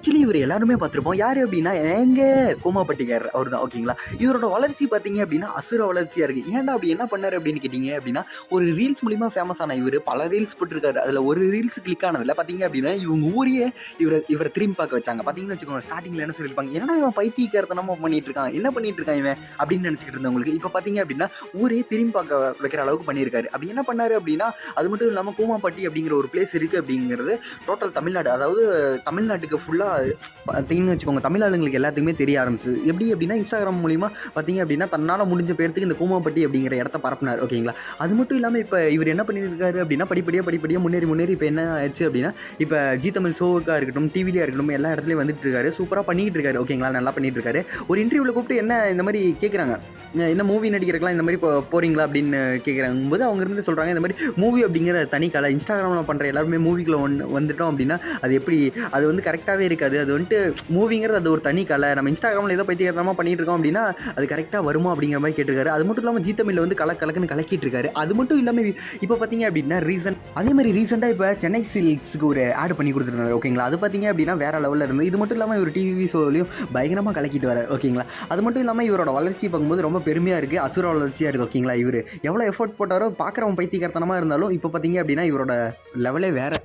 Actually இவர் எல்லாருமே பார்த்துருப்போம். யார் அப்படின்னா எங்க கோமாப்பட்டிக்காரர் அவர் தான். ஓகேங்களா? இவரோட வளர்ச்சி பார்த்தீங்க அப்படின்னா அசுர வளர்ச்சியாக இருக்குது. ஏன்டா அப்படி என்ன பண்ணார் அப்படின்னு கேட்டிங்க அப்படின்னா, ஒரு ரீல்ஸ் மூலிமா ஃபேமஸ் ஆன இவர் பல ரீல்ஸ் போட்டிருக்காரு. அதில் ஒரு ரீல்ஸ் கிளிக் ஆனதில் பார்த்தீங்க அப்படின்னா இவங்க ஊரையே இவரை திரும்பி பார்க்க வச்சாங்க. பார்த்தீங்கன்னு வச்சுக்கோங்க, ஸ்டார்டிங்கில் என்ன சொல்லியிருப்பாங்க, என்னடா இவன் பைத்தியக்காரத்தனமா பண்ணிட்டு இருக்கான், என்ன பண்ணிட்டு இருக்கான் இவன் அப்படின்னு நினச்சிக்கிட்டு இருந்தவங்களுக்கு இப்போ பார்த்தீங்க அப்படின்னா ஊரே திரும்பி பார்க்க வைக்கிற அளவுக்கு பண்ணியிருக்காரு. அப்படி என்ன பண்ணாரு அப்படின்னா, அது மட்டும் இல்லாமல் கூமாப்பட்டி அப்படிங்கிற ஒரு பிளேஸ் இருக்குது அப்படிங்கிறது டோட்டல் தமிழ்நாடு, அதாவது தமிழ்நாட்டுக்கு ஃபுல்லாக பார்த்தீங்கன்னு வச்சுக்கோங்க, தமிழ் ஆளுங்களுக்கு எல்லாத்துக்குமே தெரிய ஆரம்பிச்சு. எப்படி அப்படின்னா இன்ஸ்டாகிராம் மூலிமா பார்த்தீங்க அப்படின்னா தன்னால் முடிஞ்ச பேருக்கு இந்த கூமாப்பட்டி அப்படிங்கிற இடத்த பரப்புனார். ஓகேங்களா? அது மட்டும் இல்லாமல் இப்போ இவர் என்ன பண்ணியிருக்காரு அப்படின்னா படிப்படியாக முன்னேறி இப்போ என்ன ஆச்சு அப்படின்னா, இப்போ ஜி தமிழ் ஷோவுக்காக இருக்கட்டும், டிவிலியாக இருக்கட்டும், எல்லா இடத்துலையும் வந்துட்டு இருக்காரு. சூப்பராக பண்ணிக்கிட்டு இருக்காரு. ஓகேங்களா? நல்லா பண்ணிட்டு இருக்காரு. ஒரு இன்டர்வியூவில் கூப்பிட்டு என்ன இந்த மாதிரி கேட்குறாங்க, என்ன மூவி நடிக்கிறதுலாம் இந்த மாதிரி போகிறீங்களா அப்படின்னு கேட்குறாங்கும்போது அவங்க இருந்து சொல்கிறாங்க, இந்த மாதிரி மூவி அப்படிங்கிற தனி கலை, இன்ஸ்டாகிராமில் பண்ணுற எல்லாருமே மூவிக்குள்ள வந்துட்டோம் அப்படின்னா அது எப்படி, அது வந்து கரெக்டாகவே இருக்காது. அது வந்துட்டு மூவிங்கிறது அது ஒரு தனி கலை. நம்ம இன்ஸ்டாகிராமில் ஏதோ பைத்தியக்காரமாக பண்ணிட்டு இருக்கோம் அப்படின்னா அது கரெக்டாக வருமா அப்படிங்கிற மாதிரி கேட்டிருக்காரு. அது மட்டும் இல்லாமல் ஜி தமிழில் வந்து கலக்குன்னு கலக்கிட்டு இருக்காரு. அது மட்டும் இல்லாமல் இப்போ பார்த்தீங்க அப்படின்னா அதே மாதிரி ரீசெண்டாக இப்போ சென்னை சில்க்ஸுக்கு ஒரு ஆட் பண்ணி கொடுத்துருந்தாரு. ஓகேங்களா? அது பார்த்தீங்க அப்படின்னா வேற லெவலில் இருந்து. இது மட்டும் இல்லாமல் இவர் டிவி ஷோலையும் பயங்கரமாக கலக்கிட்டு வரார். ஓகேங்களா? அது மட்டும் இல்லாமல் இவரோட வளர்ச்சி பார்க்கும்போது ரொம்ப பெருமையாக இருக்குது, அசுர வளர்ச்சியாக இருக்குது. ஓகேங்களா? இவர் எவ்வளோ எஃபோர்ட் போட்டாரோ பார்க்குறவன் பைத்தியக்காரத்தனமாக இருந்தாலும் இப்போ பார்த்தீங்க அப்படின்னா இவரோட லெவலே வேறு.